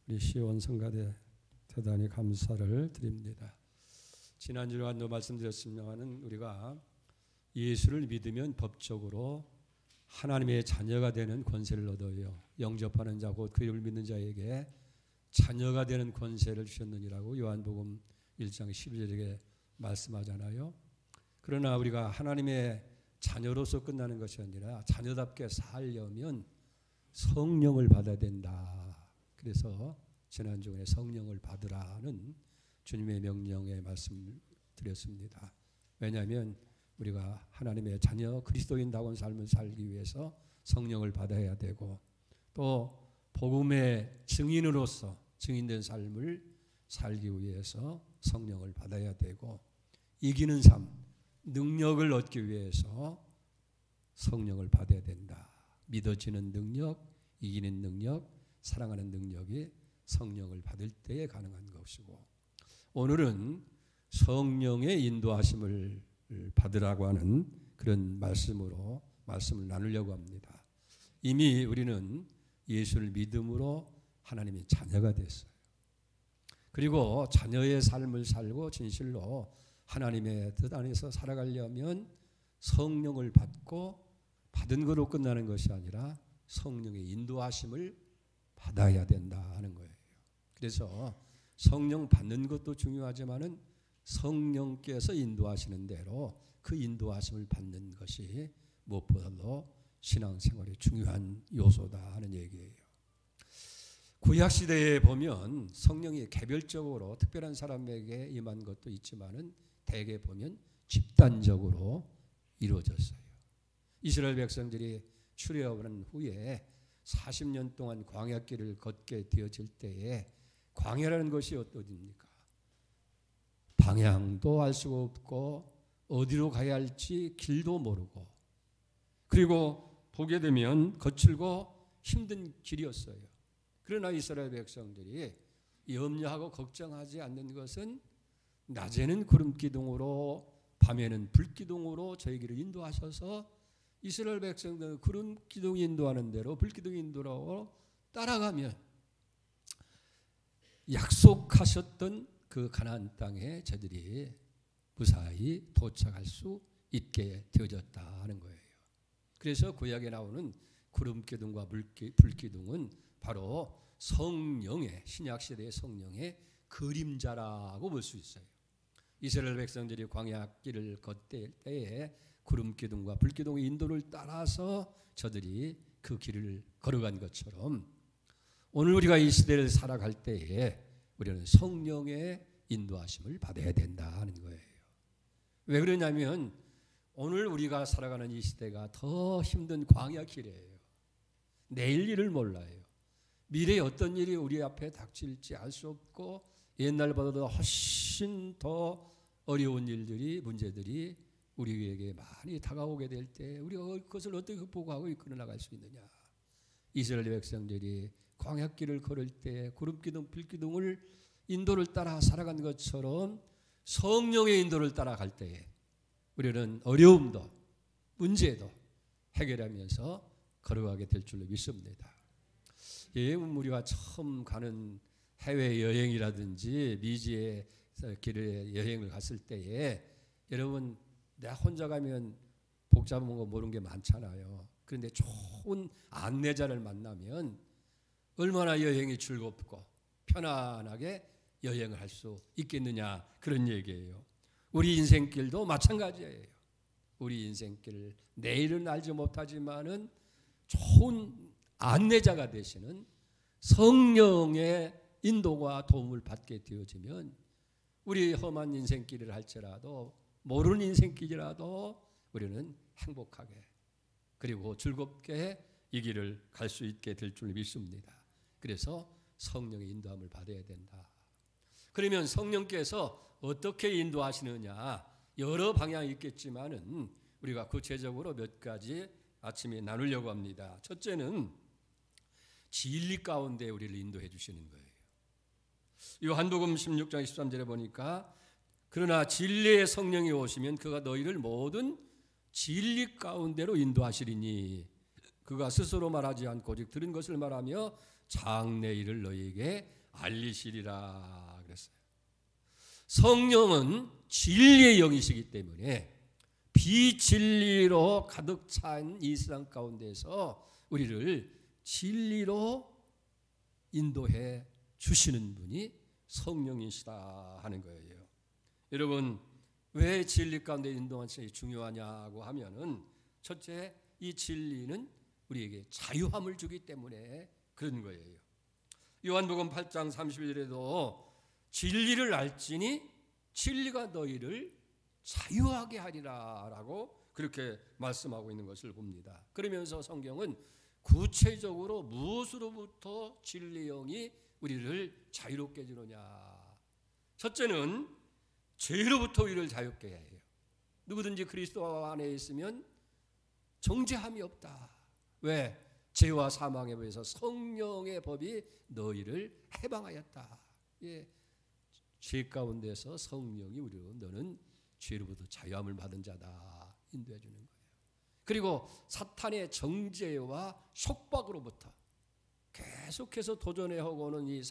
우리 시온 성가대 대단히 감사를 드립니다. 지난주에도 말씀드렸습니다마는 우리가 예수를 믿으면 법적으로 하나님의 자녀가 되는 권세를 얻어요. 영접하는 자 곧 그 이름을 믿는 자에게 자녀가 되는 권세를 주셨느니라고 요한복음 1장 12절에 말씀하잖아요. 그러나 우리가 하나님의 자녀로서 끝나는 것이 아니라 자녀답게 살려면 성령을 받아야 된다. 그래서 지난주에 성령을 받으라는 주님의 명령에 말씀을 드렸습니다. 왜냐하면 우리가 하나님의 자녀 그리스도인다운 삶을 살기 위해서 성령을 받아야 되고 또 복음의 증인으로서 증인된 삶을 살기 위해서 성령을 받아야 되고 이기는 삶, 능력을 얻기 위해서 성령을 받아야 된다. 믿어지는 능력, 이기는 능력, 사랑하는 능력이 성령을 받을 때에 가능한 것이고 오늘은 성령의 인도하심을 받으라고 하는 그런 말씀으로 말씀을 나누려고 합니다. 이미 우리는 예수를 믿음으로 하나님의 자녀가 됐어요. 그리고 자녀의 삶을 살고 진실로 하나님의 뜻 안에서 살아가려면 성령을 받고 받은 거로 끝나는 것이 아니라 성령의 인도하심을 받아야 된다 하는 거예요. 그래서 성령 받는 것도 중요하지만은 성령께서 인도하시는 대로 그 인도하심을 받는 것이 무엇보다도 신앙생활의 중요한 요소다 하는 얘기예요. 구약시대에 보면 성령이 개별적으로 특별한 사람에게 임한 것도 있지만은 대개 보면 집단적으로 이루어졌어요. 이스라엘 백성들이 출애굽한 후에 40년 동안 광야길을 걷게 되어질 때에 광야라는 것이 어떠합니까? 방향도 알 수가 없고 어디로 가야 할지 길도 모르고 그리고 보게 되면 거칠고 힘든 길이었어요. 그러나 이스라엘 백성들이 염려하고 걱정하지 않는 것은 낮에는 구름기둥으로 밤에는 불기둥으로 저희들을 인도하셔서 이스라엘 백성들은 구름기둥 인도하는 대로 불기둥 인도로 따라가면 약속하셨던 그 가나안 땅에 저들이 무사히 도착할 수 있게 되어졌다 하는 거예요. 그래서 구약에 나오는 구름기둥과 불기둥은 바로 성령의 신약시대의 성령의 그림자라고 볼 수 있어요. 이스라엘 백성들이 광야길을 걷을 때에 구름기둥과 불기둥의 인도를 따라서 저들이 그 길을 걸어간 것처럼 오늘 우리가 이 시대를 살아갈 때에 우리는 성령의 인도하심을 받아야 된다 하는 거예요. 왜 그러냐면 오늘 우리가 살아가는 이 시대가 더 힘든 광야길이에요. 내일 일을 몰라요. 미래에 어떤 일이 우리 앞에 닥칠지 알 수 없고 옛날보다도 훨씬 더 어려운 일들이 문제들이 우리에게 많이 다가오게 될 때 우리가 그것을 어떻게 극복하고 이끌어 나갈 수 있느냐. 이스라엘 백성들이 광야길을 걸을 때 구름기둥 불기둥을 인도를 따라 살아간 것처럼 성령의 인도를 따라갈 때에 우리는 어려움도 문제도 해결하면서 걸어가게 될 줄로 믿습니다. 우리가 처음 가는 해외여행이라든지 미지의 길에 여행을 갔을 때에 여러분 내가 혼자 가면 복잡한 거 모르는 게 많잖아요. 그런데 좋은 안내자를 만나면 얼마나 여행이 즐겁고 편안하게 여행을 할 수 있겠느냐 그런 얘기예요. 우리 인생길도 마찬가지예요. 우리 인생길 내일은 알지 못하지만은 좋은 안내자가 되시는 성령의 인도와 도움을 받게 되어지면 우리 험한 인생길을 할지라도 모르는 인생길이라도 우리는 행복하게 그리고 즐겁게 이 길을 갈 수 있게 될 줄 믿습니다. 그래서 성령의 인도함을 받아야 된다. 그러면 성령께서 어떻게 인도하시느냐 여러 방향이 있겠지만은 우리가 구체적으로 몇 가지 아침에 나누려고 합니다. 첫째는 진리 가운데 우리를 인도해 주시는 거예요. 요한복음 16장 13절에 보니까 그러나 진리의 성령이 오시면 그가 너희를 모든 진리 가운데로 인도하시리니 그가 스스로 말하지 않고 오직 들은 것을 말하며 장래일을 너희에게 알리시리라 그랬어요. 성령은 진리의 영이시기 때문에 비진리로 가득 찬 이 세상 가운데서 우리를 진리로 인도해 주시는 분이 성령이시다 하는 거예요. 여러분, 왜 진리 가운데 인도하는 것이 중요하냐고 하면은, 첫째, 이 진리는 우리에게 자유함을 주기 때문에 그런 거예요. 요한복음 8장 31절에도 진리를 알지니 진리가 너희를 자유하게 하리라 라고 그렇게 말씀하고 있는 것을 봅니다. 그러면서 성경은 구체적으로 무엇으로부터 진리의 영이 우리를 자유롭게 해주느냐. 첫째는 죄로부터 우리를 자유롭게 해요. 누구든지 그리스도 안에 있으면 정죄함이 없다. 왜? 죄와 사망의 법에서 성령의 법이 너희를 해방하였다. 예, 죄 가운데서 성령이 우리로 너는 죄로부터 자유함을 받은 자다 인도해 주는 거예요. 그리고 사탄의 정죄와 속박으로부터 계속해서 도전해 오고는 이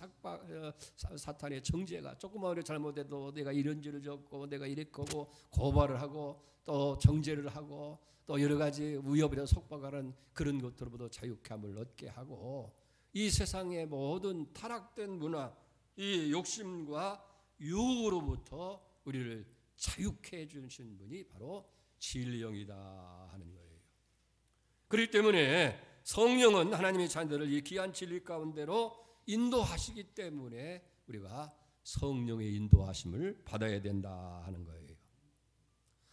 사탄의 정죄가 조그마한 잘못해도 내가 이런 죄를 졌고 내가 이랬고 고발을 하고 또 정죄를 하고 또 여러 가지 위협이나 속박하는 그런 것들로부터 자유함을 얻게 하고, 이 세상의 모든 타락된 문화, 이 욕심과 유혹으로부터 우리를 자유케 해주신 분이 바로 진리의 영이다 하는 거예요. 그렇기 때문에 성령은 하나님의 자녀들을 이 귀한 진리 가운데로 인도하시기 때문에 우리가 성령의 인도하심을 받아야 된다 하는 거예요.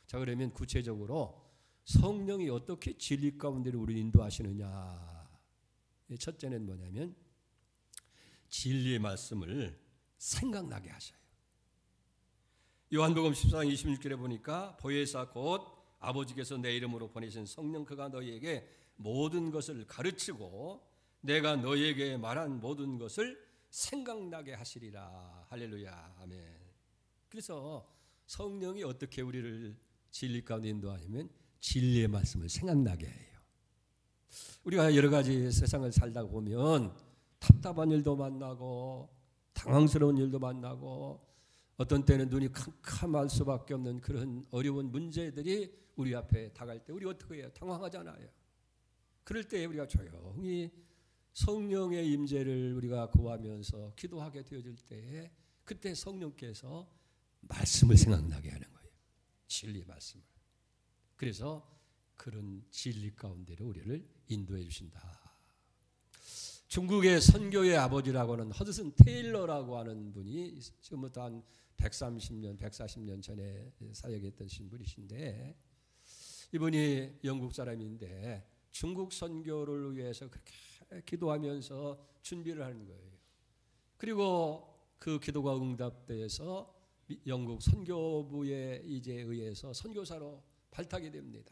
자, 그러면 구체적으로 성령이 어떻게 진리 가운데로 우리를 인도하시느냐. 첫째는 뭐냐면 진리의 말씀을 생각나게 하셔요. 요한복음 14장 26절에 보니까 보혜사 곧 아버지께서 내 이름으로 보내신 성령 그가 너희에게 모든 것을 가르치고 내가 너희에게 말한 모든 것을 생각나게 하시리라. 할렐루야. 아멘. 그래서 성령이 어떻게 우리를 진리 가운데 인도하냐면 진리의 말씀을 생각나게 해요. 우리가 여러 가지 세상을 살다 보면 답답한 일도 만나고 당황스러운 일도 만나고 어떤 때는 눈이 캄캄할 수밖에 없는 그런 어려운 문제들이 우리 앞에 다가갈 때 우리 어떻게 해요? 당황하잖아요. 그럴 때 우리가 조용히 성령의 임재를 우리가 구하면서 기도하게 되어질 때 그때 성령께서 말씀을 생각나게 하는 거예요. 진리의 말씀을. 그래서 그런 진리 가운데로 우리를 인도해 주신다. 중국의 선교의 아버지라고 하는 허드슨 테일러라고 하는 분이 지금부터 한 130년, 140년 전에 사역했던 분이신데, 이분이 영국 사람인데 중국 선교를 위해서 그렇게 기도하면서 준비를 하는 거예요. 그리고 그 기도가 응답돼서 영국 선교부에 이제 의해서 선교사로 발탁이 됩니다.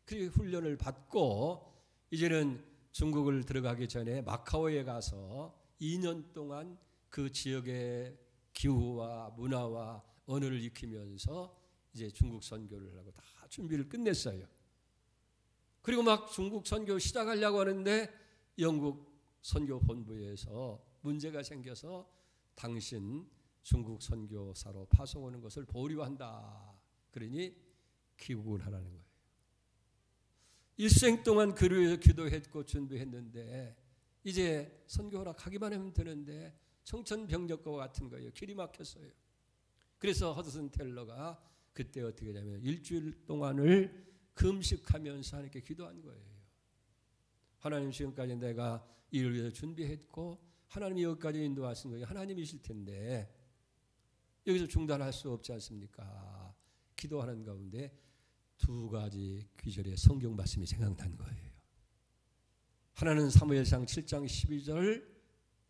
그리고 훈련을 받고 이제는 중국을 들어가기 전에 마카오에 가서 2년 동안 그 지역의 기후와 문화와 언어를 익히면서 이제 중국 선교를 하고 다 준비를 끝냈어요. 그리고 막 중국 선교 시작하려고 하는데 영국 선교 본부에서 문제가 생겨서 당신 중국 선교사로 파송하는 것을 보류한다. 그러니 귀국을 하라는 거예요. 일생 동안 그를 위해서 기도했고 준비했는데 이제 선교하러 가기만 하면 되는데 청천벽력과 같은 거예요. 길이 막혔어요. 그래서 허드슨 텔러가 그때 어떻게 하냐면 일주일 동안을 금식하면서 하나님께 기도한 거예요. 하나님, 지금까지 내가 이를 위해서 준비했고 하나님이 여기까지 인도하신 거예요. 하나님이실 텐데 여기서 중단할 수 없지 않습니까? 기도하는 가운데 두 가지 귀절의 성경 말씀이 생각난 거예요. 하나는 사무엘상 7장 12절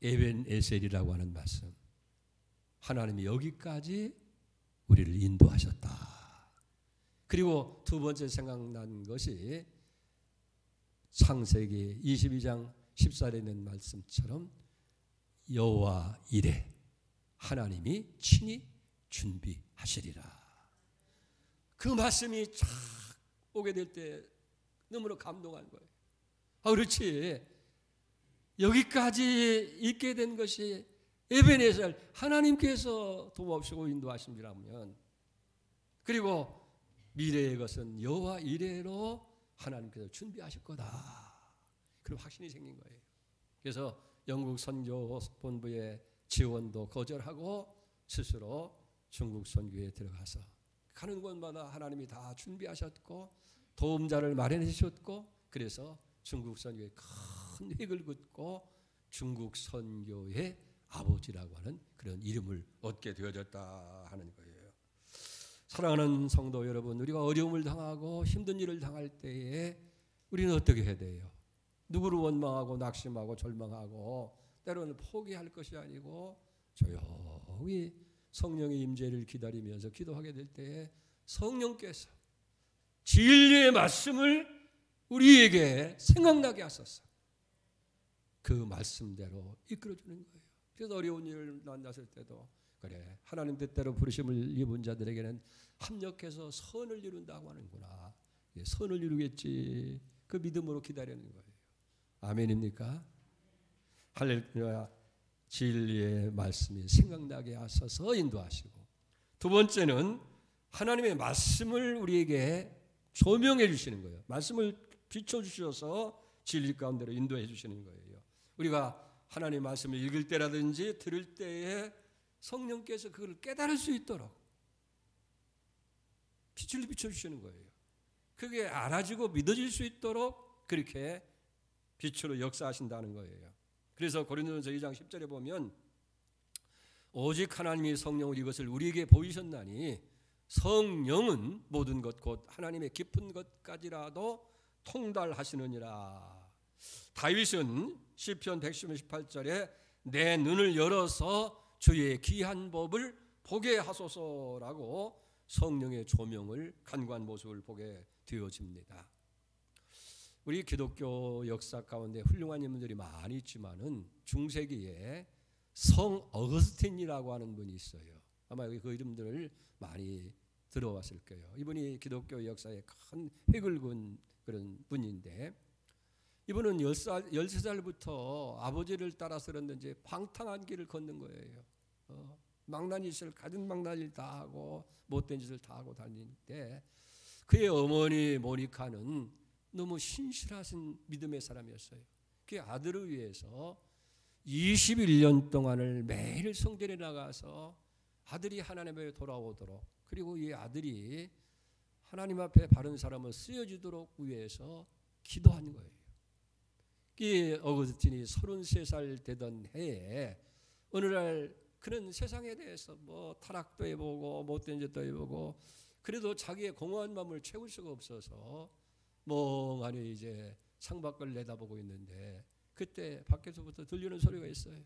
에벤 에셀이라고 하는 말씀. 하나님이 여기까지 우리를 인도하셨다. 그리고 두 번째 생각난 것이 창세기 22장 14절에 있는 말씀처럼 여호와 이레 하나님이 친히 준비하시리라. 그 말씀이 쫙 오게 될 때 너무나 감동한 거예요. 아, 그렇지. 여기까지 있게 된 것이 에베네셀 하나님께서 도와주시고 인도하심이라면, 그리고 미래의 것은 여호와 이레로 하나님께서 준비하실 거다, 그런 확신이 생긴 거예요. 그래서 영국 선교 본부의 지원도 거절하고 스스로 중국 선교에 들어가서 가는 곳마다 하나님이 다 준비하셨고 도움자를 마련해 주셨고, 그래서 중국 선교에 큰 획을 긋고 중국 선교의 아버지라고 하는 그런 이름을 얻게 되어졌다 하는 거예요. 사랑하는 성도 여러분, 우리가 어려움을 당하고 힘든 일을 당할 때에 우리는 어떻게 해야 돼요? 누구를 원망하고 낙심하고 절망하고 때로는 포기할 것이 아니고 조용히 성령의 임재를 기다리면서 기도하게 될 때에 성령께서 진리의 말씀을 우리에게 생각나게 하소서. 그 말씀대로 이끌어주는 거예요. 그래서 어려운 일을 만났을 때도 그래, 하나님 뜻대로 부르심을 입은 자들에게는 합력해서 선을 이룬다고 하는구나, 선을 이루겠지, 그 믿음으로 기다리는 거예요. 아멘입니까? 할렐루야. 진리의 말씀이 생각나게 하셔서 인도하시고, 두 번째는 하나님의 말씀을 우리에게 조명해 주시는 거예요. 말씀을 비춰주셔서 진리 가운데로 인도해 주시는 거예요. 우리가 하나님의 말씀을 읽을 때라든지 들을 때에 성령께서 그걸 깨달을 수 있도록 빛을 비춰주시는 거예요. 그게 알아지고 믿어질 수 있도록 그렇게 빛으로 역사하신다는 거예요. 그래서 고린도전서 2장 10절에 보면 오직 하나님이 성령을 이것을 우리에게 보이셨나니 성령은 모든 것 곧 하나님의 깊은 것까지라도 통달하시느니라. 다윗은 시편 118절에 내 눈을 열어서 주의 귀한 법을 보게 하소서라고 성령의 조명을 간구한 모습을 보게 되어집니다. 우리 기독교 역사 가운데 훌륭한 인물들이 많이 있지만은 중세기에 성 어거스틴이라고 하는 분이 있어요. 아마 그 이름들을 많이 들어봤을 거예요. 이분이 기독교 역사에 큰 획을 그은 그런 분인데, 이분은 13살부터 아버지를 따라서 그랬는지 방탕한 길을 걷는 거예요. 망나니 짓을, 가진 망나니를 다 하고 못된 짓을 다 하고 다니는데, 그의 어머니 모니카는 너무 신실하신 믿음의 사람이었어요. 그 아들을 위해서 21년 동안을 매일 성전에 나가서 아들이 하나님 앞에 돌아오도록, 그리고 이 아들이 하나님 앞에 바른 사람을 쓰여지도록 위해서 기도한 거예요. 이 어거스틴이 33살 되던 해에 어느 날 그는 세상에 대해서 뭐 타락도 해보고 못된 짓도 해보고 그래도 자기의 공허한 마음을 채울 수가 없어서 멍하니 이제 창밖을 내다보고 있는데, 그때 밖에서부터 들리는 소리가 있어요.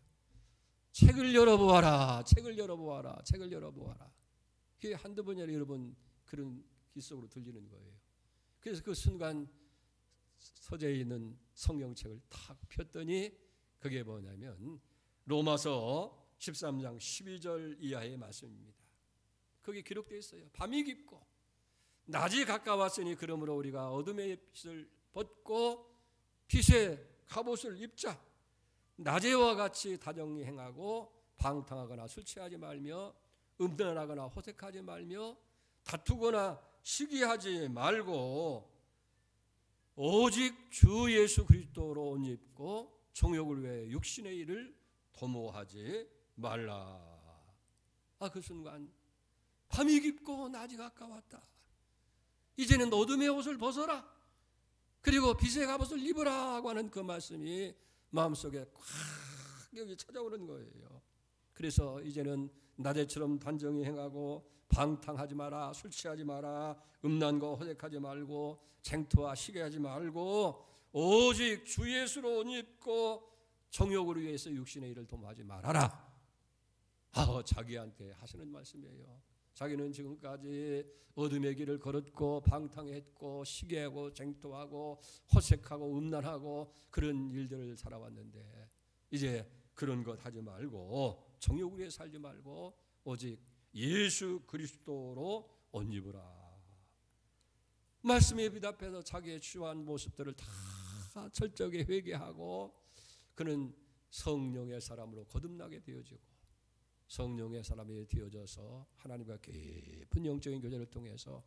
책을 열어보아라, 책을 열어보아라, 책을 열어보아라. 그게 한두 번이 아니라 여러 번 그런 귓속으로 들리는 거예요. 그래서 그 순간 서재에 있는 성경책을 탁 폈더니 그게 뭐냐면 로마서 13장 12절 이하의 말씀입니다. 거기 기록되어 있어요. 밤이 깊고 낮이 가까웠으니 그러므로 우리가 어둠의 빛을 벗고 빛의 갑옷을 입자. 낮에와 같이 다정히 행하고 방탕하거나 술 취하지 말며 음란하거나 호색하지 말며 다투거나 시기하지 말고 오직 주 예수 그리스도로 옷 입고 정욕을 위해 육신의 일을 도모하지 말라. 그 순간 밤이 깊고 낮이 가까웠다. 이제는 어둠의 옷을 벗어라. 그리고 빛의 갑옷을 입으라 하고 하는 그 말씀이 마음속에 꽉 여기 찾아오는 거예요. 그래서 이제는 낮에처럼 단정히 행하고 방탕하지 마라, 술 취하지 마라, 음란과 호색하지 말고 쟁투와 시기하지 말고 오직 주 예수로 옷 입고 정욕을 위해서 육신의 일을 도모하지 말아라. 자기한테 하시는 말씀이에요. 자기는 지금까지 어둠의 길을 걸었고 방탕했고 시기하고 쟁투하고 호색하고 음란하고 그런 일들을 살아왔는데, 이제 그런 것 하지 말고 정욕을 위해 살지 말고 오직 예수 그리스도로 옷 입으라. 말씀에 비답해서 자기의 추한 모습들을 다 철저하게 회개하고 그는 성령의 사람으로 거듭나게 되어지고 성령의 사람이 되어져서 하나님과 깊은 영적인 교제를 통해서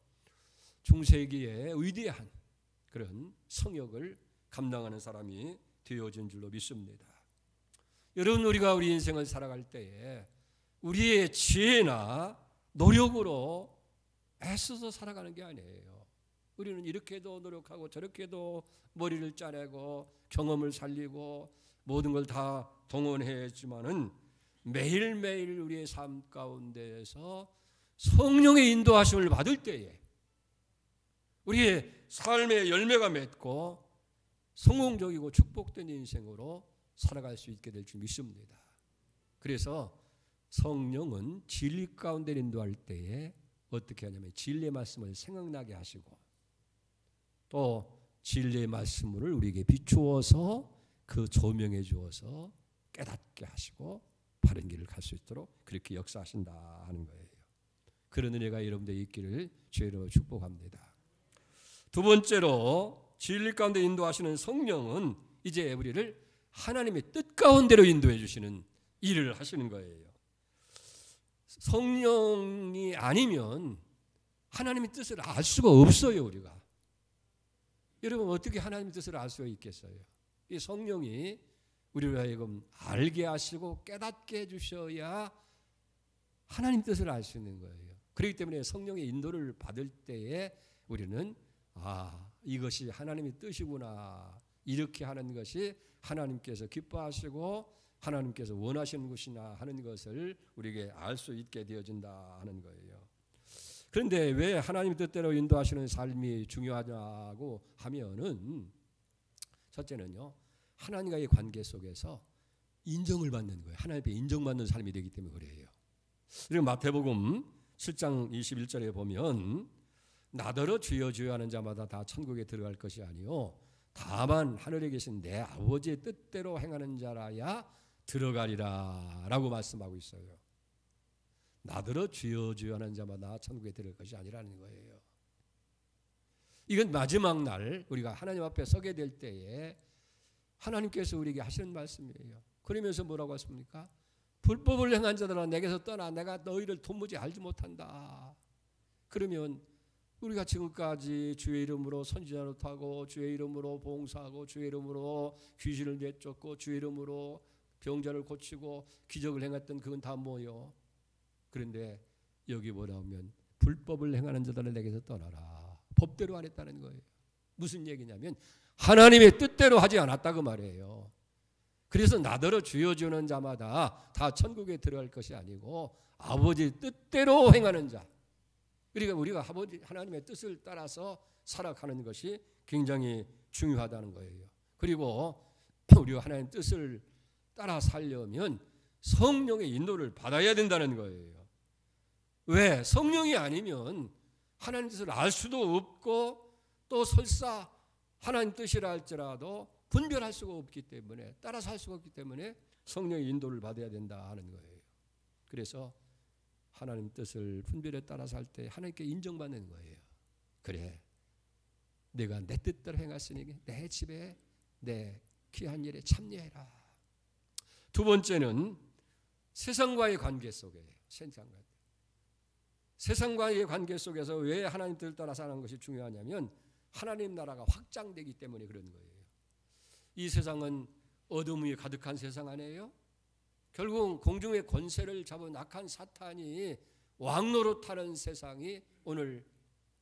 중세기에 위대한 그런 성역을 감당하는 사람이 되어진 줄로 믿습니다. 여러분, 우리가 우리 인생을 살아갈 때에 우리의 지혜나 노력으로 애써서 살아가는 게 아니에요. 우리는 이렇게도 노력하고 저렇게도 머리를 짜내고 경험을 살리고 모든 걸 다 동원했지만은 매일매일 우리의 삶 가운데에서 성령의 인도하심을 받을 때에 우리의 삶의 열매가 맺고 성공적이고 축복된 인생으로 살아갈 수 있게 될 줄 믿습니다. 그래서 성령은 진리 가운데 인도할 때에 어떻게 하냐면 진리의 말씀을 생각나게 하시고 또 진리의 말씀을 우리에게 비추어서 그 조명해 주어서 깨닫게 하시고 바른 길을 갈 수 있도록 그렇게 역사하신다 하는 거예요. 그런 은혜가 여러분들이 있기를 주의로 축복합니다. 두 번째로 진리 가운데 인도하시는 성령은 이제 우리를 하나님의 뜻 가운데로 인도해 주시는 일을 하시는 거예요. 성령이 아니면 하나님의 뜻을 알 수가 없어요. 우리가. 여러분, 어떻게 하나님의 뜻을 알 수가 있겠어요? 이 성령이 우리를 하여금 알게 하시고 깨닫게 해주셔야 하나님 뜻을 알 수 있는 거예요. 그렇기 때문에 성령의 인도를 받을 때에 우리는 이것이 하나님의 뜻이구나, 이렇게 하는 것이 하나님께서 기뻐하시고 하나님께서 원하시는 것이나 하는 것을 우리에게 알 수 있게 되어진다 하는 거예요. 그런데 왜 하나님 뜻대로 인도하시는 삶이 중요하냐고 하면은 첫째는요, 하나님과의 관계 속에서 인정을 받는 거예요. 하나님께 인정받는 삶이 되기 때문에 그래요. 그리고 마태복음 7장 21절에 보면 나더러 주여 주여 하는 자마다 다 천국에 들어갈 것이 아니요 다만 하늘에 계신 내 아버지의 뜻대로 행하는 자라야 들어가리라 라고 말씀하고 있어요. 나더러 주여 주여 하는 자마다 천국에 들어갈 것이 아니라는 거예요. 이건 마지막 날 우리가 하나님 앞에 서게 될 때에 하나님께서 우리에게 하시는 말씀이에요. 그러면서 뭐라고 하십니까? 불법을 행한 자들아 내게서 떠나, 내가 너희를 도무지 알지 못한다. 그러면 우리가 지금까지 주의 이름으로 선지자 노릇하고 주의 이름으로 봉사하고 주의 이름으로 귀신을 내쫓고 주의 이름으로 병자를 고치고 기적을 행했던 그건 다 뭐요? 그런데 여기 뭐라 하면 불법을 행하는 자들은 내게서 떠나라. 법대로 안 했다는 거예요. 무슨 얘기냐면 하나님의 뜻대로 하지 않았다 그 말이에요. 그래서 나더러 주여 주는 자마다 다 천국에 들어갈 것이 아니고 아버지 뜻대로 행하는 자. 그러니까 우리가 하나님의 뜻을 따라서 살아가는 것이 굉장히 중요하다는 거예요. 그리고 우리가 하나님의 뜻을 따라 살려면 성령의 인도를 받아야 된다는 거예요. 왜? 성령이 아니면 하나님 뜻을 알 수도 없고 또 설사 하나님 뜻이라 할지라도 분별할 수가 없기 때문에 따라서 할 수가 없기 때문에 성령의 인도를 받아야 된다 하는 거예요. 그래서 하나님 뜻을 분별에 따라서 할 때 하나님께 인정받는 거예요. 그래, 내가 내 뜻대로 행했으니 내 집에 내 귀한 일에 참여해라. 두 번째는 세상과의 관계 속에 세상과의 관계 속에서 왜 하나님 뜻을 따라 사는 것이 중요하냐면 하나님 나라가 확장되기 때문에 그런 거예요. 이 세상은 어둠이 가득한 세상 아니에요? 결국 공중의 권세를 잡은 악한 사탄이 왕노릇하는 세상이 오늘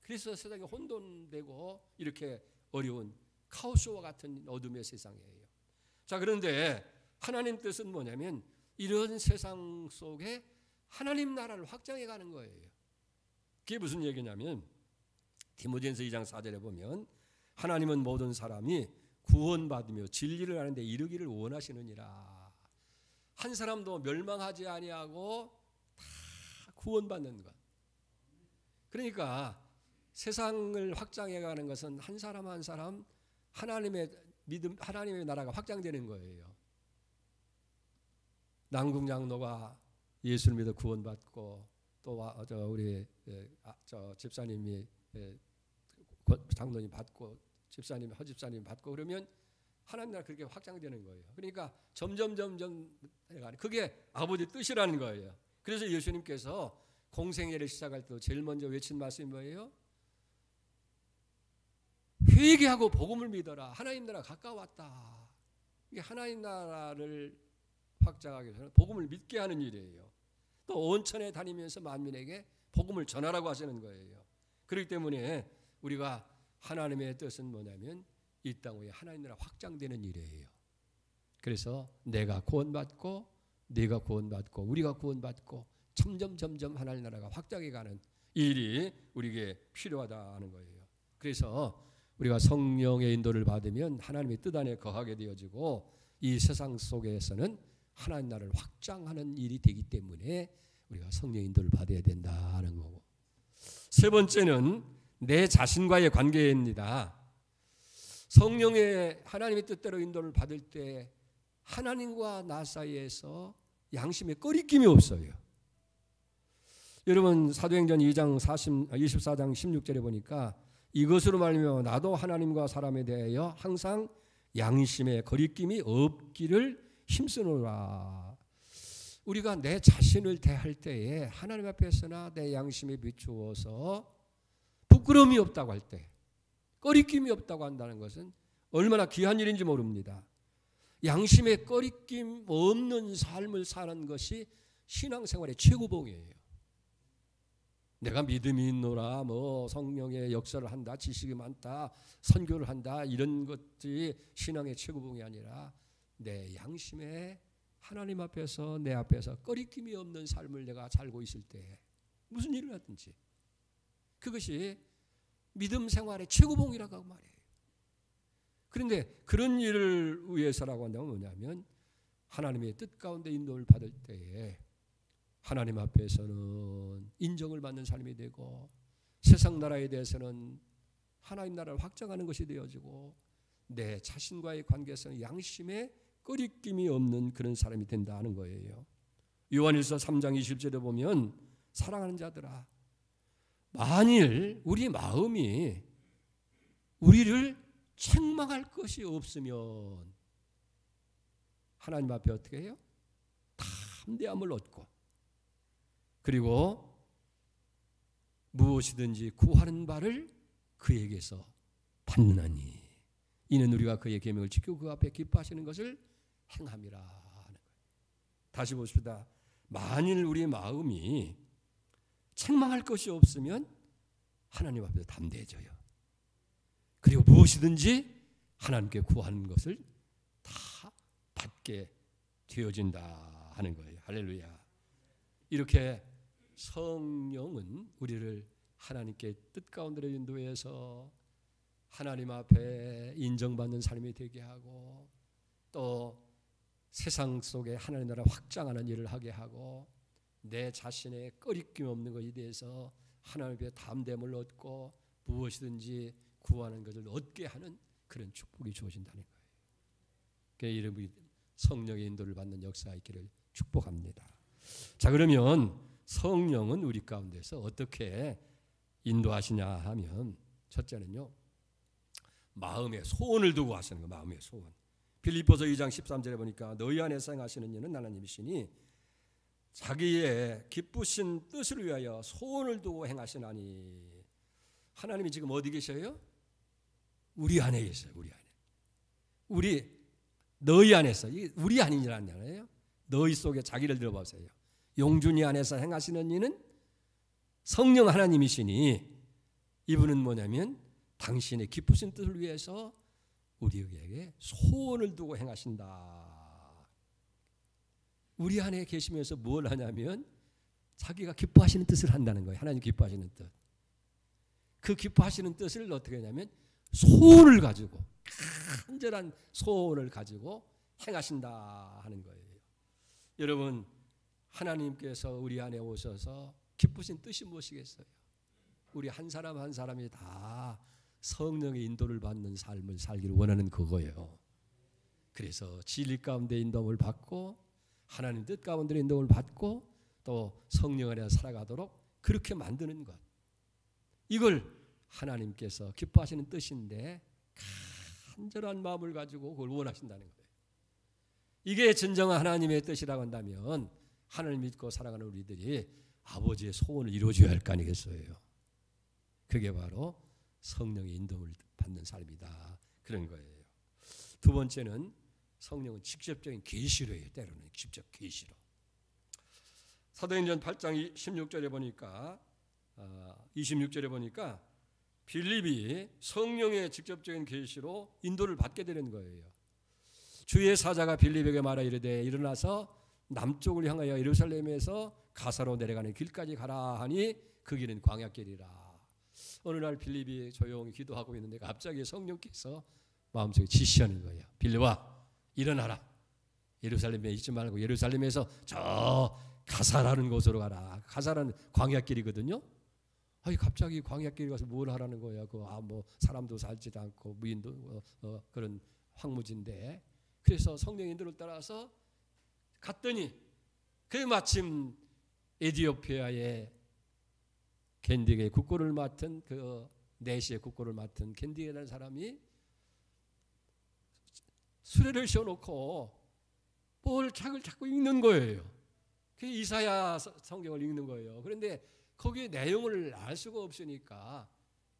그래서 세상이 혼돈되고 이렇게 어려운 카오스와 같은 어둠의 세상이에요. 자, 그런데 하나님 뜻은 뭐냐면 이런 세상 속에 하나님 나라를 확장해 가는 거예요. 그게 무슨 얘기냐면 디모데전서 2장 4절에 보면 하나님은 모든 사람이 구원받으며 진리를 아는 데 이르기를 원하시느니라. 한 사람도 멸망하지 아니하고 다 구원받는 것. 그러니까 세상을 확장해 가는 것은 한 사람 한 사람 하나님의 믿음, 하나님의 나라가 확장되는 거예요. 남궁 장로가 예수를 믿어 구원받고 또 우리 집사님이 장로님 받고 집사님 허집사님 받고 그러면 하나님 나라 그렇게 확장되는 거예요. 그러니까 점점 그게 아버지 뜻이라는 거예요. 그래서 예수님께서 공생애를 시작할 때 제일 먼저 외친 말씀이 뭐예요? 회개하고 복음을 믿어라. 하나님 나라 가까웠다. 이게 하나님 나라를 확장하기 위해서는 복음을 믿게 하는 일이에요. 또 온천에 다니면서 만민에게 복음을 전하라고 하시는 거예요. 그렇기 때문에 우리가 하나님의 뜻은 뭐냐면 이 땅 위에 하나님 나라 확장되는 일이에요. 그래서 내가 구원받고 네가 구원받고 우리가 구원받고 점점 하나님 나라가 확장해가는 일이 우리에게 필요하다는 거예요. 그래서 우리가 성령의 인도를 받으면 하나님의 뜻 안에 거하게 되어지고 이 세상 속에서는 하나님 나라를 확장하는 일이 되기 때문에 우리가 성령의 인도를 받아야 된다는 거고, 세 번째는 내 자신과의 관계입니다. 성령의 하나님의 뜻대로 인도를 받을 때 하나님과 나 사이에서 양심의 꺼리낌이 없어요. 여러분 사도행전 24장 16절에 보니까 이것으로 말미암아 나도 하나님과 사람에 대하여 항상 양심의 거리낌이 없기를 힘쓰노라. 우리가 내 자신을 대할 때에 하나님 앞에서나 내 양심에 비추어서 부끄러움이 없다고 할 때, 꺼리낌이 없다고 한다는 것은 얼마나 귀한 일인지 모릅니다. 양심의 꺼리낌 없는 삶을 사는 것이 신앙생활의 최고봉이에요. 내가 믿음이 있노라, 뭐 성령의 역사를 한다, 지식이 많다, 선교를 한다, 이런 것들이 신앙의 최고봉이 아니라 내 양심에 하나님 앞에서 내 앞에서 꺼리낌이 없는 삶을 내가 살고 있을 때 무슨 일을 하든지 그것이 믿음 생활의 최고봉이라고 말해요. 그런데 그런 일을 위해서라고 한다면 뭐냐면 하나님의 뜻 가운데 인도를 받을 때에 하나님 앞에서는 인정을 받는 삶이 되고 세상 나라에 대해서는 하나님 나라를 확장하는 것이 되어지고 내 자신과의 관계에서는 양심에 꺼리낌이 없는 그런 사람이 된다는 거예요. 요한일서 3장 20절에 보면 사랑하는 자들아, 만일 우리 마음이 우리를 책망할 것이 없으면 하나님 앞에 어떻게 해요? 담대함을 얻고 그리고 무엇이든지 구하는 바를 그에게서 받느니 이는 우리가 그의 계명을 지키고 그 앞에 기뻐하시는 것을 행함이라 하는 거예요. 다시 보십시다. 만일 우리 마음이 책망할 것이 없으면 하나님 앞에서 담대해져요. 그리고 무엇이든지 하나님께 구하는 것을 다 받게 되어진다 하는 거예요. 할렐루야. 이렇게 성령은 우리를 하나님께 뜻 가운데로 인도해서 하나님 앞에 인정받는 삶이 되게 하고 또 세상 속에 하나님 나라 확장하는 일을 하게 하고 내 자신의 꺼리낌 없는 것에 대해서 하나님 앞에 담대함을 얻고 무엇이든지 구하는 것을 얻게 하는 그런 축복이 주어진다는 거예요. 그 이름이 성령의 인도를 받는 역사가 있기를 축복합니다. 자, 그러면 성령은 우리 가운데서 어떻게 인도하시냐 하면 첫째는요, 마음의 소원을 두고 하시는 거예요. 마음의 소원. 빌립보서 2장 13절에 보니까 너희 안에서 행하시는 일은 하나님이시니 자기의 기쁘신 뜻을 위하여 소원을 두고 행하시나니. 하나님이 지금 어디 계셔요? 우리 안에 계셔요. 우리 안에. 너희 안에서. 우리 아니라는 거예요. 너희 속에 자기를 들어보세요. 용준이 안에서 행하시는 이는 성령 하나님이시니 이분은 뭐냐면 당신의 기쁘신 뜻을 위해서 우리에게 소원을 두고 행하신다. 우리 안에 계시면서 뭘 하냐면 자기가 기뻐하시는 뜻을 한다는 거예요. 하나님 기뻐하시는 뜻. 그 기뻐하시는 뜻을 어떻게 하냐면 소원을 가지고 간절한 소원을 가지고 행하신다 하는 거예요. 여러분, 하나님께서 우리 안에 오셔서 기쁘신 뜻이 무엇이겠어요? 우리 한 사람 한 사람이 다 성령의 인도를 받는 삶을 살기를 원하는 그거예요. 그래서 진리 가운데 인도를 받고 하나님 뜻 가운데 인도를 받고 또 성령 안에 살아가도록 그렇게 만드는 것. 이걸 하나님께서 기뻐하시는 뜻인데 간절한 마음을 가지고 그걸 원하신다는 거예요. 이게 진정한 하나님의 뜻이라고 한다면 하나님을 믿고 살아가는 우리들이 아버지의 소원을 이루어줘야 할 거 아니겠어요. 그게 바로 성령의 인도를 받는 삶이다. 그런 거예요. 두 번째는 성령은 직접적인 계시로 해요. 때로는 직접 계시로. 사도행전 8장 16절에 보니까 26절에 보니까 빌립이 성령의 직접적인 계시로 인도를 받게 되는 거예요. 주의 사자가 빌립에게 말하 이르되 일어나서 남쪽을 향하여 예루살렘에서 가사로 내려가는 길까지 가라 하니 그 길은 광야길이라. 어느 날 빌립이 조용히 기도하고 있는데 갑자기 성령께서 마음속에 지시하는 거예요. 빌립아 일어나라. 예루살렘에 있지 말고 예루살렘에서 저 가사라는 곳으로 가라. 가사라는 광야길이거든요. 아니 갑자기 광야길에 가서 뭘 하라는 거야. 뭐 사람도 살지도 않고 무인도 그런 황무지인데. 그래서 성령 인도를 따라서 갔더니 그 마침 에티오피아의 겐디게 국고를 맡은 그 내시의 국고를 맡은 겐디게라는 사람이 수레를 씌워놓고 뭘 책을 자꾸 읽는 거예요. 그 이사야 성경을 읽는 거예요. 그런데 거기에 내용을 알 수가 없으니까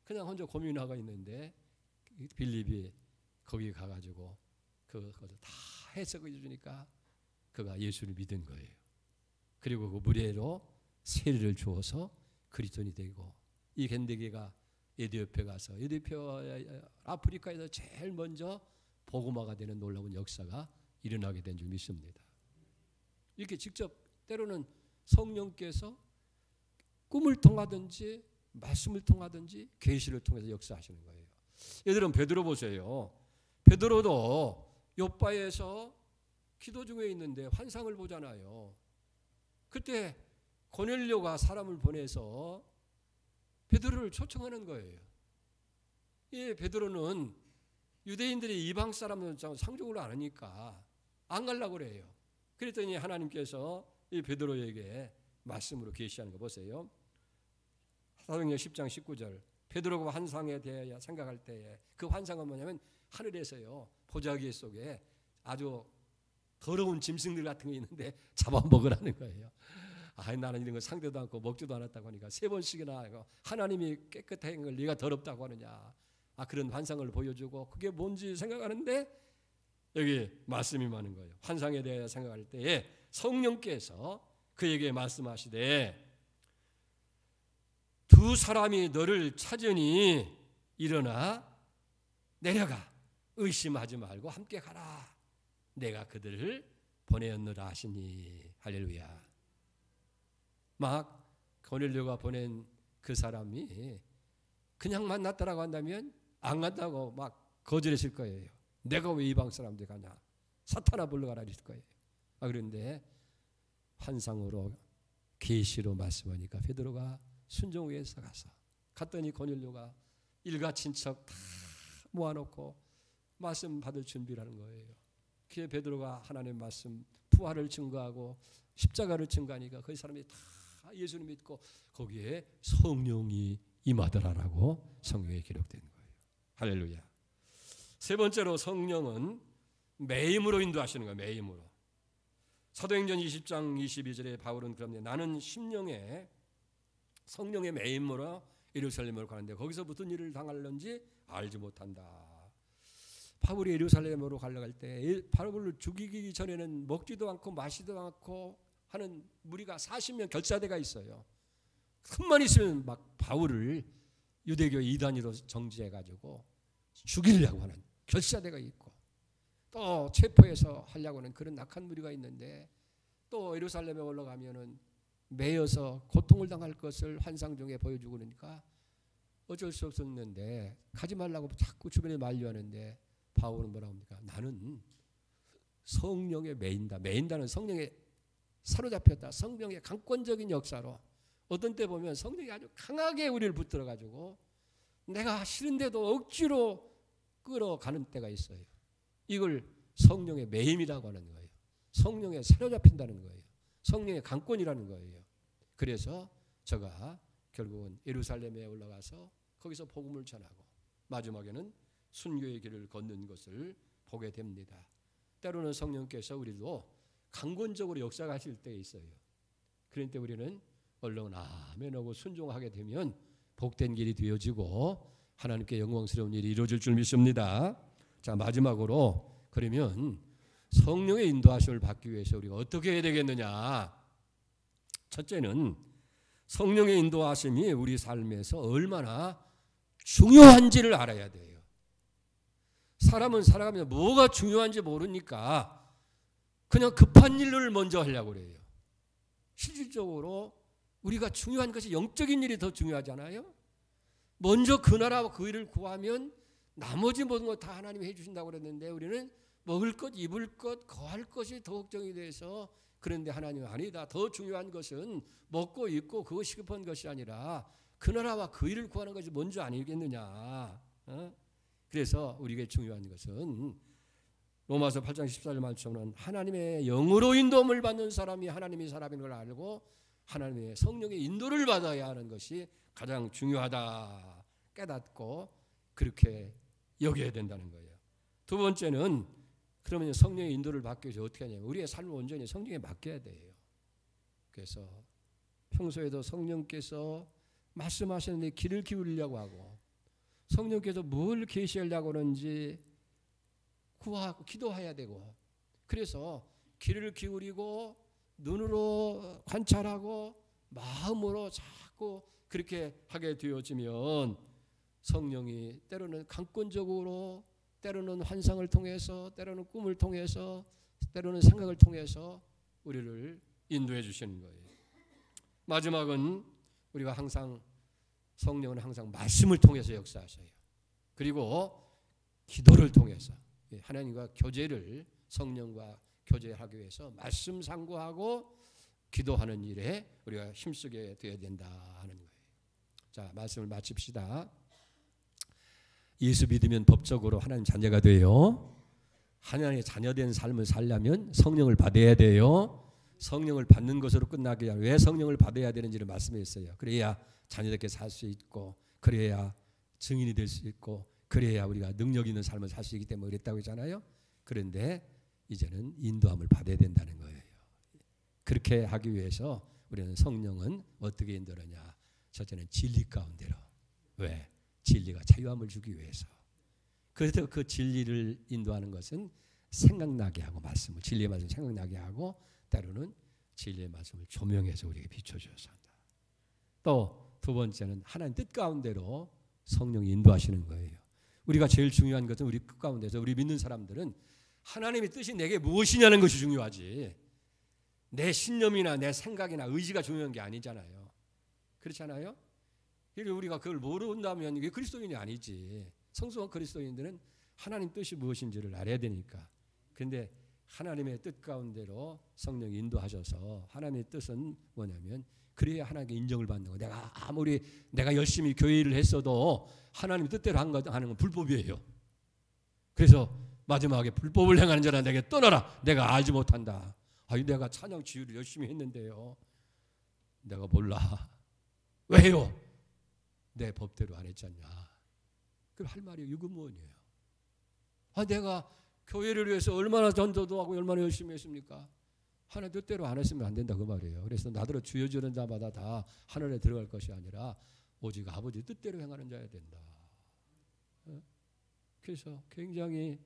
그냥 혼자 고민하고 있는데 빌립이 거기 가가지고 그것을 다 해석해 주니까 그가 예수를 믿은 거예요. 그리고 그 무례로 세례를 주어서 그리스도인이 되고 이 겐데게가 에티오피아 가서 아프리카에서 제일 먼저 복음화가 되는 놀라운 역사가 일어나게 된 줄 믿습니다. 이렇게 직접 때로는 성령께서 꿈을 통하든지 말씀을 통하든지 계시를 통해서 역사하시는 거예요. 예를 들면 베드로 보세요. 베드로도 요바에서 기도 중에 있는데 환상을 보잖아요. 그때 고넬료가 사람을 보내서 베드로를 초청하는 거예요. 이 베드로는 유대인들이 이방 사람은 상종을 안 하니까 안 가려고 그래요. 그랬더니 하나님께서 이 베드로에게 말씀으로 계시하는 거 보세요. 사도행전 10장 19절 베드로가 환상에 대하여 생각할 때에 그 환상은 뭐냐면 하늘에서요 보자기 속에 아주 더러운 짐승들 같은 게 있는데 잡아먹으라는 거예요. 나는 이런 거 상대도 않고 먹지도 않았다고 하니까 3번씩이나 하나님이 깨끗한 걸 네가 더럽다고 하느냐. 그런 환상을 보여주고 그게 뭔지 생각하는데 여기 말씀이 많은 거예요. 환상에 대해 생각할 때에 성령께서 그에게 말씀하시되 두 사람이 너를 찾으니 일어나 내려가 의심하지 말고 함께 가라. 내가 그들을 보내었노라 하시니 할렐루야. 막 고넬료가 보낸 그 사람이 그냥 만났다라고 한다면 안 간다고 막 거절했을 거예요. 내가 왜 이방 사람들 가냐. 사탄아 불러가라 이랬을 거예요. 그런데 환상으로 계시로 말씀하니까 베드로가 순종해서 갔더니 고넬료가 일가 친척 다 모아놓고 말씀 받을 준비를 하는 거예요. 그게 베드로가 하나님의 말씀 부활을 증거하고 십자가를 증거하니까 그 사람이 다 예수를 믿고 거기에 성령이 임하더라라고 성경에 기록된 거예요. 할렐루야. 세 번째로 성령은 매임으로 인도하시는 거예요. 매임으로. 사도행전 20장 22절에 바울은 그런데 나는 심령에 성령의 매임으로 예루살렘으로 가는데 거기서 무슨 일을 당할는지 알지 못한다. 바울이 예루살렘으로 가려고 할 때 바울을 죽이기 전에는 먹지도 않고 마시지도 않고 하는 무리가 40명 결사대가 있어요. 큰만 있으면 막 바울을 유대교 이단위로 정지해가지고 죽이려고 하는 결사대가 있고 또 체포해서 하려고 하는 그런 악한 무리가 있는데 또 예루살렘에 올라가면은 매여서 고통을 당할 것을 환상 중에 보여주고 그러니까 어쩔 수 없었는데 가지 말라고 자꾸 주변에 만류하는데 바울은 뭐라고 합니까? 나는 성령에 매인다. 매인다는 성령에 사로잡혔다. 성령의 강권적인 역사로 어떤 때 보면 성령이 아주 강하게 우리를 붙들어가지고 내가 싫은데도 억지로 끌어가는 때가 있어요. 이걸 성령의 매임이라고 하는 거예요. 성령에 사로잡힌다는 거예요. 성령의 강권이라는 거예요. 그래서 저가 결국은 예루살렘에 올라가서 거기서 복음을 전하고 마지막에는 순교의 길을 걷는 것을 보게 됩니다. 때로는 성령께서 우리도 강권적으로 역사하실 때 있어요. 그럴 때 우리는 얼른 아멘하고 순종하게 되면 복된 길이 되어지고 하나님께 영광스러운 일이 이루어질 줄 믿습니다. 자, 마지막으로 그러면 성령의 인도하심을 받기 위해서 우리가 어떻게 해야 되겠느냐? 첫째는 성령의 인도하심이 우리 삶에서 얼마나 중요한지를 알아야 돼요. 사람은 살아가면서 뭐가 중요한지 모르니까 그냥 급한 일을 먼저 하려고 그래요. 실질적으로 우리가 중요한 것이 영적인 일이 더 중요하잖아요. 먼저 그 나라와 그 일을 구하면 나머지 모든 것 다 하나님이 해주신다고 그랬는데 우리는 먹을 것, 입을 것, 거할 것이 더 걱정이 돼서 그런데 하나님은 아니다. 더 중요한 것은 먹고 입고 그것이 급한 것이 아니라 그 나라와 그 일을 구하는 것이 먼저 아니겠느냐. 그래서 우리에게 중요한 것은 로마서 8장 14절 말씀은 하나님의 영으로 인도함을 받는 사람이 하나님의 사람인 걸 알고 하나님의 성령의 인도를 받아야 하는 것이 가장 중요하다 깨닫고 그렇게 여겨야 된다는 거예요. 두 번째는 그러면 성령의 인도를 받기 위해서 어떻게 하냐면 우리의 삶을 온전히 성령에 맡겨야 돼요. 그래서 평소에도 성령께서 말씀하시는데 귀를 기울이려고 하고 성령께서 뭘 계시하려고 하는지 구하고 기도해야 되고 그래서 귀를 기울이고 눈으로 관찰하고 마음으로 자꾸 그렇게 하게 되어지면 성령이 때로는 강권적으로 때로는 환상을 통해서 때로는 꿈을 통해서 때로는 생각을 통해서 우리를 인도해 주시는 거예요. 마지막은 우리가 항상 성령은 항상 말씀을 통해서 역사하셔요. 그리고 기도를 통해서 하나님과 교제를 성령과 교제하기 위해서 말씀 상고하고 기도하는 일에 우리가 힘쓰게 되어야 된다 하는 거예요. 자, 말씀을 마칩시다. 예수 믿으면 법적으로 하나님 자녀가 돼요. 하나님의 자녀된 삶을 살려면 성령을 받아야 돼요. 성령을 받는 것으로 끝나게 하면 왜 성령을 받아야 되는지를 말씀했어요. 그래야 자녀답게 살 수 있고 그래야 증인이 될 수 있고 그래야 우리가 능력 있는 삶을 살 수 있기 때문에 그랬다고 했잖아요. 그런데 이제는 인도함을 받아야 된다는 거예요. 그렇게 하기 위해서 우리는 성령은 어떻게 인도하냐? 첫째는 진리 가운데로. 왜? 진리가 자유함을 주기 위해서. 그래서 그 진리를 인도하는 것은 생각나게 하고 말씀을 진리의 말씀을 생각나게 하고 때로는 진리의 말씀을 조명해서 우리에게 비춰주어서 한다. 또 두 번째는 하나님 뜻 가운데로 성령이 인도하시는 거예요. 우리가 제일 중요한 것은 우리 뜻 가운데서 우리 믿는 사람들은 하나님의 뜻이 내게 무엇이냐는 것이 중요하지 내 신념이나 내 생각이나 의지가 중요한 게 아니잖아요. 그렇잖아요? 우리가 그걸 모른다면 이게 그리스도인이 아니지. 성숙한 그리스도인들은 하나님 뜻이 무엇인지를 알아야 되니까. 그런데 하나님의 뜻 가운데로 성령이 인도하셔서 하나님의 뜻은 뭐냐면 그래야 하나님께 인정을 받는 거. 내가 아무리 내가 열심히 교회를 했어도 하나님 뜻대로 하는 건 불법이에요. 그래서 마지막에 불법을 행하는 자라 내게 떠나라. 내가 알지 못한다. 아니 내가 찬양 지휘를 열심히 했는데요. 내가 몰라. 왜요? 내 법대로 안 했잖냐. 그럼 할 말이 유구무원이에요. 아 내가 교회를 위해서 얼마나 전도도 하고 얼마나 열심히 했습니까? 하나님 뜻대로 안 했으면 안 된다 그 말이에요. 그래서 나더러 주여지는 자마다 다 하늘에 들어갈 것이 아니라 오직 아버지 뜻대로 행하는 자야 된다. 그래서 굉장히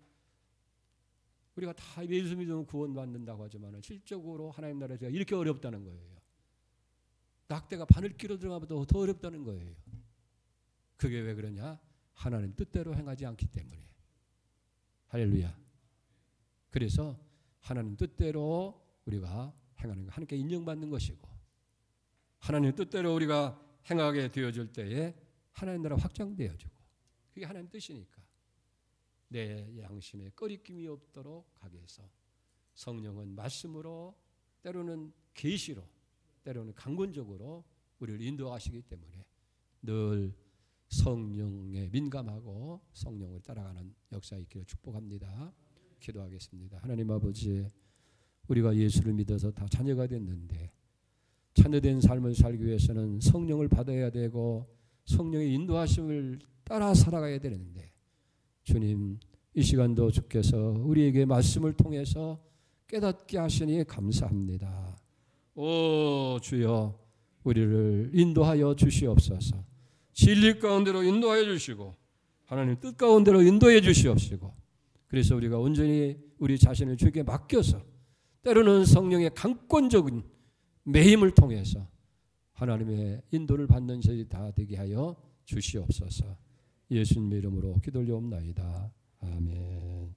우리가 다 예수 믿으면 구원받는다고 하지만 실적으로 하나님 나라에서 이렇게 어렵다는 거예요. 낙대가 바늘기로 들어가면 더 어렵다는 거예요. 그게 왜 그러냐? 하나님 뜻대로 행하지 않기 때문에. 할렐루야. 그래서 하나님 뜻대로 우리가 행하는 거 하나님께 인정받는 것이고 하나님 뜻대로 우리가 행하게 되어질 때에 하나님 나라 확장되어지고 그게 하나님 뜻이니까 내 양심에 꺼리낌이 없도록 하기 위해서 성령은 말씀으로 때로는 계시로 때로는 강권적으로 우리를 인도하시기 때문에 늘 성령에 민감하고 성령을 따라가는 역사 있기를 축복합니다. 기도하겠습니다. 하나님 아버지 우리가 예수를 믿어서 다 자녀가 됐는데 자녀된 삶을 살기 위해서는 성령을 받아야 되고 성령의 인도하심을 따라 살아가야 되는데 주님, 이 시간도 주께서 우리에게 말씀을 통해서 깨닫게 하시니 감사합니다. 오 주여, 우리를 인도하여 주시옵소서. 진리 가운데로 인도하여 주시고 하나님 뜻 가운데로 인도해 주시옵시고, 그래서 우리가 온전히 우리 자신을 주께 맡겨서 때로는 성령의 강권적인 매임을 통해서 하나님의 인도를 받는 저희 다 되게 하여 주시옵소서. 예수님의 이름으로 기도 올려옵나이다. 아멘.